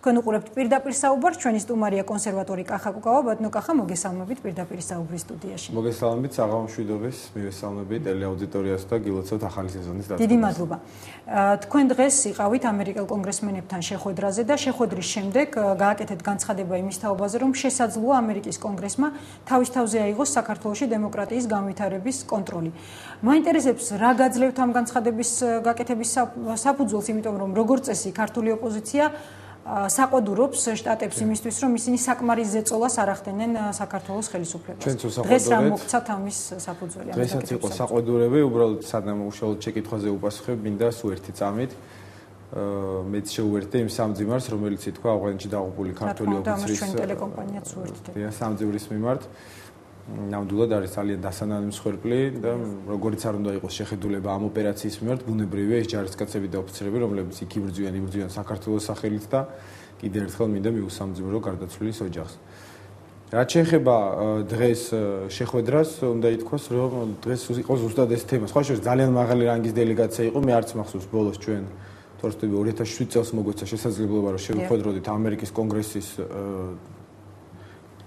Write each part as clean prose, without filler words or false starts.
თქვენ უყურებთ პირდაპირ საუბარს, ჩვენი სტუმარია კონსერვატორი კახა კუკავა, ბატონო კახა, მოგესალმებით პირდაპირ საუბრის სტუდიაში. მოგესალმებით, საღამო მშვიდობის, მივესალმებით ტელეაუდიტორიას და გილოცავთ ახალი სეზონის დაწყებას. დიდი მადლობა. თქვენ დღეს იყავით ამერიკელ კონგრესმენებთან შეხვედრაზე და შეხვედრის შემდეგ გააკეთეთ განცხადება იმის თაობაზე, რომ შესაძლოა ამერიკის კონგრესმა თავის თავზე აიღოს საქართველოში დემოკრატიის განვითარების კონტროლი. მაინტერესებს რა გაძლევთ ამ განცხადების გაკეთების საფუძველს, იმიტომ რომ როგორც წესი ქართული ოპოზიცია საყოდურობს შტატებს იმისთვის, რომ ისინი საკმარის ზეწოლას არ ახდენენ საქართველოს ხელისუფლებას. დღეს რა მოგცათ ამის საფუძველი? დღესაც იყო საყოდურები, უბრალოდ სანამ უშუალოდ შეკითხვაზე უპასუხებ, მინდა სულ ერთი წამით მეც შეუერთდე იმ სამძიმარს, რომელიც ითქვა ავღანეთში დაღუპული ქართული ოფიცრის ტელეკომპანიაც უერთდე. სამძივრის მიმართ. ნამდვილად არის ძალიან დასანანი მსხვერპლი და როგორიც არ უნდა იყოს შეხედულება ამ ოპერაციის მიმართ, ბუნებრივია ეს ჯარისკაცები და ოფიცრები, რომლებიც იქ იბრძვიან საქართველოს სახელით და კიდევ ერთხელ მინდა მიუსამძიმრო გარდაცვლილის ოჯახს. რაც შეეხება დღეს შეხვედრას, უნდა ითქვას, რომ დღეს იყო ზუსტად ეს თემა. სხვა შორის ძალიან მაღალი რანგის დელეგაცია იყო, მე არც მახსოვს ბოლოს ჩვენ თორსტები 2007 წელს მოგვეცა შესაძლებლობა რომ შევხვედროდით ამერიკის კონგრესის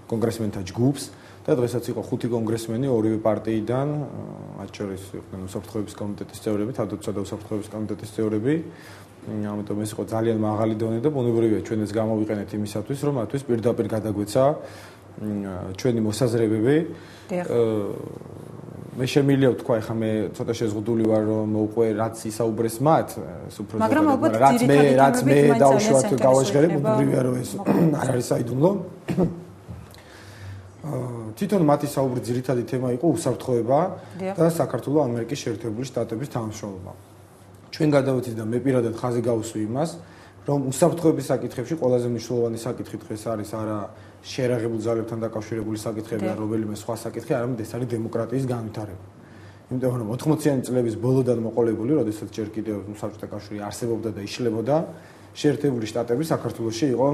კონგრესმენთა ჯგუფს. და დღესაც იყო 5 კონგრესმენი ორივე პარტიიდან, მათ შორის იყვნენ უსაფრთხოების კომიტეტის წევრები, თავდაცვა და უსაფრთხოების კომიტეტის წევრები. ამიტომ ეს იყო ძალიან მაღალი დონე და ბუნებრივია ჩვენ ეს გამოვიყენეთ იმისათვის, რომ მათთვის პირდაპირ გადაგვეცა ჩვენი მოსაზრებები. მე შემიძლია ვთქვა, ეხლა მე ცოტა შეზღუდული ვარ, რომ მოუყვე რაც ისაუბრეს მათ, უფრო რაც მე დაუშვათ გავაჟღერებ, ბუნებრივია რომ ეს არ არის საიდუმლო. თვითონ მათი საუბრის ძირითადი თემა იყო უსაფრთხოება და საქართველოს ამერიკის შეერთებული შტატების თანამშრომლობა. ჩვენ გადავეცით და მე პირადად ხაზი გავუსვი იმას, რომ უსაფრთხოების საკითხებში ყველაზე მნიშვნელოვანი საკითხი დღეს არის არა შეერაღებულ ძალებთან დაკავშირებული საკითხები და რომელიმე სხვა საკითხი, არამედ ეს არის დემოკრატიის განვითარება. იმიტომ რომ 80-იანი წლების ბოლოდან მოყოლებული, როდესაც ჯერ კიდევ საბჭოთა კავშირი არსებობდა და იშლებოდა, შეერთებული შტატები საქართველოში იყო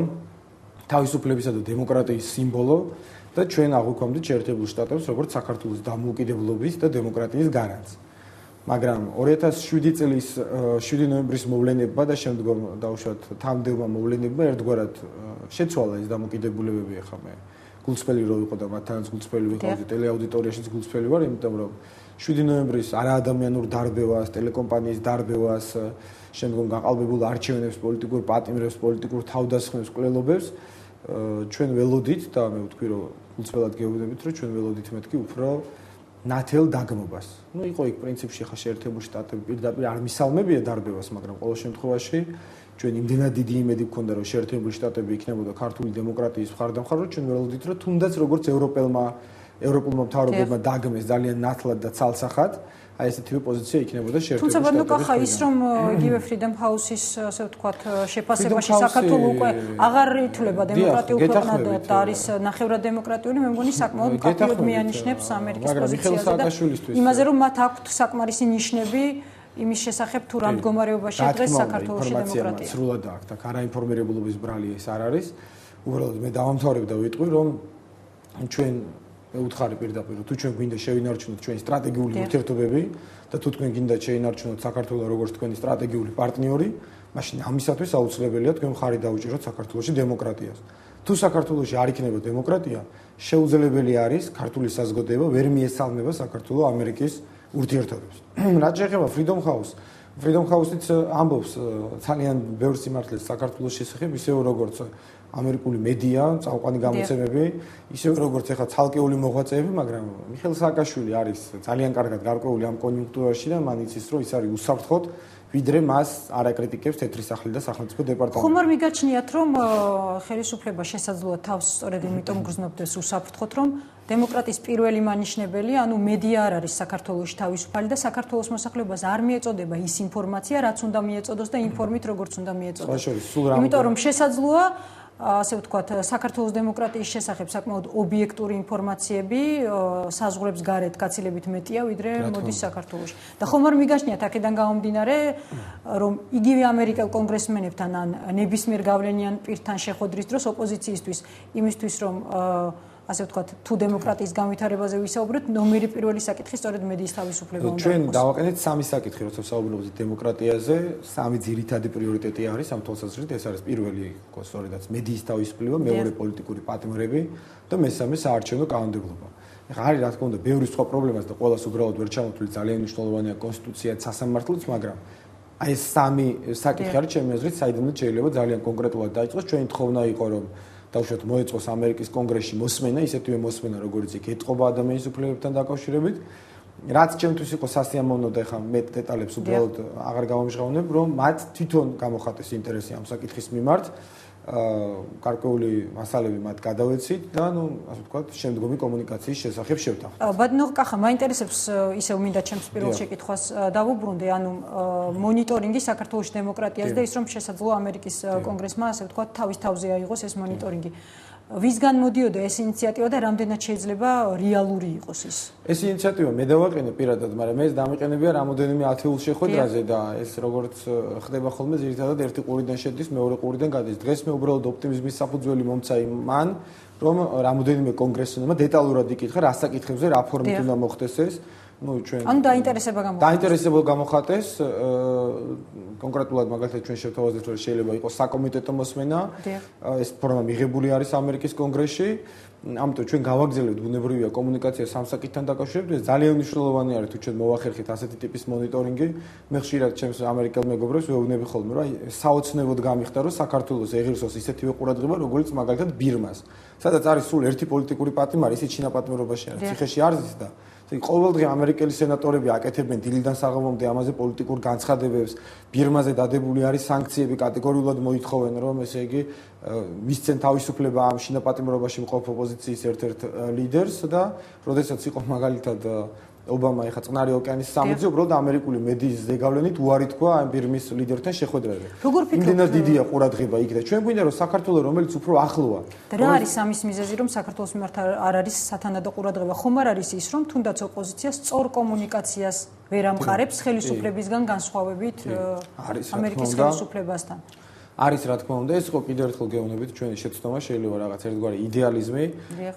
თავისუფლებისა და დემოკრატიის სიმბოლო და ჩვენ აღვიქვამდით შეერთებულ შტატებს როგორც საქართველოს დამოუკიდებლობის და დემოკრატიის გარანტს. მაგრამ 2007 წლის 7 ნოემბრის მოვლენებმა და შემდგომ დაუშვათ თამდელმა მოვლენებმა ერთგვარად შეცვალა ეს დამოუკიდებლობები. ახლა მე გულწრფელი რო ვიყო და მათთანაც გულწრფელი ვიყავდი, ტელეაუდიტორიაშიც გულწრფელი ვარ, იმიტომ რომ 7 ნოემბრის არაადამიანურ დარბევას, ტელეკომპანიის დარბევას, შემდგომ გაყალბებულ არჩევნებს, პოლიტიკურ პატიმრებს, პოლიტიკურ თავდასხმებს, კვლელობებს ჩვენ ველოდით და მე ვთქვი რომ გულწრფელად გეუბნებით რომ ჩვენ ველოდით მეთქი უფრო ნათელ დაგმობას. ნუ იყო იქ პრინციპში ხა შეერთებული შტატები პირდაპირ არ მისალმებია დარბევას, მაგრამ ყოველ შემთხვევაში ჩვენ იმდენად დიდი იმედი გქონდა რომ შეერთებული შტატები იქნებოდა ქართული დემოკრატიის მხარდამხარად, ჩვენ ველოდით რომ თუნდაც როგორც ევროპულმა მთავრობებმა დაგმეს ძალიან ნათლად და ცალსახად, აი ესეთივე პოზიცია იქნებოდა შეერთებული შტატების. თუმცა ბატონო კახა, ის რომ იგივე Freedom House-ის ასე ვთქვათ შეფასებაში საქართველოს უკვე აღარ ითვლება დემოკრატიულ ქვეყნად და არის ნახევრად დემოკრატიული, მე მგონი საკმაოდ მკაფიოდ მიანიშნებს ამერიკის პოზიციაზე და იმაზე რომ მათ აქვთ საკმარისი ნიშნები იმის შესახებ თუ რა მდგომარეობაშია დღეს საქართველოს დემოკრატია. სრულად აქვს, აქ არაინფორმირებულობის ბრალი ეს არ არის. უბრალოდ მე დავამთავრებ და ვიტყვი რომ ჩვენ მე უთხარი პირდაპირ თუ ჩვენ გვინდა შევინარჩუნოთ ჩვენი სტრატეგიული ურთიერთობები და თუ თქვენ გინდათ შევინარჩუნოთ საქართველოს როგორც თქვენი სტრატეგიული პარტნიორი, მაშინ ამისათვის აუცილებელია თქვენ მხარი დაუჭიროთ საქართველოში დემოკრატიას. თუ საქართველოში არ იქნება დემოკრატია, შეუძლებელი არის ქართული საზოგადოება ვერ მიესალმება საქართველოს ამერიკის ურთიერთობებს. რაც შეეხება Freedom House-იც ამბობს ძალიან ბევრ სიმართლეს საქართველოს შესახებ, ისევ როგორც ამერიკული მედია, წამყვანი გამოცემები, ისევ როგორც ახლა ცალკეული მოღვაწეები, მაგრამ მიხეილ სააკაშვილი არის ძალიან კარგად გარკვეული ამ კონიუნქტურაში და მან იცის, რომ ის არის უსაფრთხოდ, ვიდრე მას არ აკრიტიკებს თეთრი სახლი და სახელმწიფო დეპარტამენტი. ხომ არ მიგაჩნიათ, რომ ხელისუფლება შესაძლოა თავს სწორედ იმიტომ გრძნობდეს უსაფრთხოდ, რომ დემოკრატიის პირველი მანიშნებელი, ანუ მედია არ არის საქართველოში თავისუფალი და საქართველოს მოსახლეობას არ მიეწოდება ის ინფორმაცია, რაც უნდა მიეწოდოს და ინფორმით როგორც უნდა მიეწოდოს. იმიტომ რომ შესაძლოა ასე ვთქვათ, საქართველოს დემოკრატიის შესახებ საკმაოდ ობიექტური ინფორმაციები საზღვრებს გარეთ გაცილებით მეტია, ვიდრე მოდის საქართველოში. და ხომ არ მიგაჩნიათ აქედან გამომდინარე, რომ იგივე ამერიკელ კონგრესმენებთან ან ნებისმიერ გავლენიან პირთან შეხვედრის დროს ოპოზიციისთვის იმისთვის, რომ ასე ვთქვათ, თუ დემოკრატიის განვითარებაზე ვისაუბროთ, ნომერი პირველი საკითხი სწორედ მედიის თავისუფლება უნდა იყოს. ჩვენ დავაყენეთ სამი საკითხი, როცა ვსაუბრობთ დემოკრატიაზე, სამი ძირითადი პრიორიტეტი არის ამ თვალსაზრისით, ეს არის პირველი, სწორედაც მედიის თავისუფლება, მეორე პოლიტიკური პატიმრები და მესამე საარჩევნო კანონმდებლობა. ეხლა არის რა თქმა უნდა, ბევრი სხვა პრობლემას და ყველას უბრალოდ ვერ ჩამოთვლით, ძალიან მნიშვნელოვანია კონსტიტუცია, სასამართლოც, მაგრამ აი ეს სამი საკითხი არის ჩემი აზრით, საიდანაც შეიძლება ძალიან კონკრეტულად დაიწყოს. ჩვენი თხოვნა იყო, რომ დავუშვათ მოეწყოს ამერიკის კონგრესში მოსმენა, ისეთივე მოსმენა, როგორც იქ ეთყობა ადამიანის უფლებებთან დაკავშირებით. რაც ჩემთვის იყო სასიამოვნო და ეხლა მე დეტალებს უბრალოდ აღარ გამომჟღავნებ, რომ მათ თვითონ გამოხატეს ინტერესი ამ საკითხის მიმართ. გარკვეული მასალები მათ გადავეცით და ასე ვთქვათ, შემდგომი კომუნიკაციის შესახებ შევთანხმდით. ბატონო კახა, მაინტერესებს ისევ მინდა ჩემს პირველ შეკითხვას დავუბრუნდე, ანუ მონიტორინგი საქართველოს დემოკრატიას და ის რომ შესაძლოა ამერიკის კონგრესმა, ასე ვთქვათ, თავის თავზე აიღოს ეს მონიტორინგი. ვისგან მოდიოდა ეს ინიციატივა და რამდენად შეიძლება რეალური იყოს ის? ეს ინიციატივა მე დავაყენე პირადად, მაგრამ ეს დამიყენებია რამოდენიმე ათეულ შეხვედრაზე და ეს როგორც ხდება ხოლმე, ძირითადად ერთი ყურიდან შედის, მეორე ყურიდან გადის. დღეს მე უბრალოდ ოპტიმიზმის საფუძველი მომცა იმან, რომ რამოდენიმე კონგრესმენმა დეტალურად იკითხა, რა საკითხებზე რა ფორმით უნდა მოხდეს ეს. ჩვენ ანუ დაინტერესება გამოხატეს კონკრეტულად მაგალითად ჩვენ შევთავაზეთ რომ შეიძლება იყოს საკომიტეტო მოსმენა ეს ფორმა მიღებული არის ამერიკის კონგრესში ამიტომ ჩვენ გავაგრძელებთ ბუნებრივია კომუნიკაცია სამ საკითხთან დაკავშირებით ეს ძალიან მნიშვნელოვანი არის თუ ჩვენ მოვახერხეთ ასეთი ტიპის მონიტორინგი მე ხშირად ჩემს ამერიკელ მეგობრებს ვეუბნები ხოლმე რომ საოცნებოდ გამიხდა რომ საქართველოს ეღირსოს ისეთივე ყურადღება როგორც მაგალითად ბირმას სადაც არის სულ ერთი პოლიტიკური პატიმარი ისიც შინაპატიმრობაში არის ციხეში არზის და ყოველდღე ამერიკელი სენატორები აკეთებენ დილიდან საღამომდე ამაზე პოლიტიკურ განცხადებებს ბირმაზე დადებული არის სანქციები კატეგორიულად მოითხოვენ რომ ესე იგი მისცენ თავისუფლება ამ შინაპატიმრობაში მყოფ ოპოზიციის ერთ-ერთ ლიდერს და როდესაც იყო მაგალითად ობამა ეხა წყნარი ოკეანის სამოძზე უბრალოდ ამერიკული მედიის ზეგავლენით უარი თქვა ამ ბირმის ლიდერთან შეხვედრაზე. როგორ ფიქრობთ? იმდენად დიდია ყურადღება იქ და ჩვენ გვინდა რომ საქართველოს რომელიც უფრო ახლოა. და რა არის ამის მიზეზი რომ საქართველოს მიმართ არ არის სათანადო ყურადღება? ხომ არ არის ის რომ თუნდაც ოპოზიცია სწორ კომუნიკაციას ვერ ამყარებს ხელისუფლებისგან განსხვავებით ამერიკის ხელისუფლებასთან? არის რა თქმა უნდა ეს იყო კიდევ ერთხელ გეუბნებით ჩვენი შეცდომა შეიძლება რაღაც ერთგვარი იდეალიზმი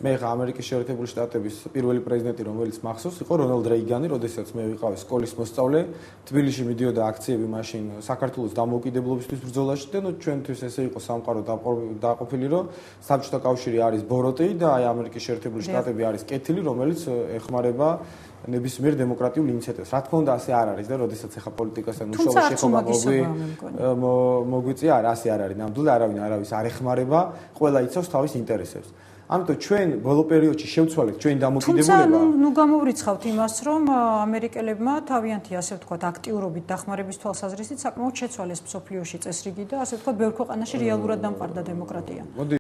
მე ხა ამერიკის შეერთებული შტატების პირველი პრეზიდენტი რომელიც მახსოვს იყო რონალდ რეიგანი როდესაც მე ვიყავი სკოლის მოსწავლე თბილისში მიდიოდა აქციები მაშინ საქართველოს დამოუკიდებლობისთვის ბრძოლაში და ჩვენთვის ესე იყო სამყარო დაყოფილი რომ საბჭოთა კავშირი არის ბოროტი და აი ამერიკის შეერთებული შტატები არის კეთილი რომელიც ეხმარება ნებისმიერ დემოკრატიულ ინიციატივას. რა თქმა უნდა ასე არ არის და როდესაც ახლა პოლიტიკასთან უშუალო შეხება მოგვიწია, ასე არ არის. ნამდვილად არავის არ ეხმარება, ყველა იცავს თავის ინტერესებს. ამიტომ ჩვენ ბოლო პერიოდში შევცვალეთ ჩვენი დამოკიდებულება. თუმცა ნუ გამოვრიცხავთ იმას, რომ ამერიკელებმა თავიანთი ასე ვთქვათ აქტიურობით დახმარების თვალსაზრისით საკმაოდ შეცვალეს მსოფლიოში წესრიგი და ასე ვთქვათ ბევრ ქვეყანაში რეალურად დამყარდა დემოკრატია.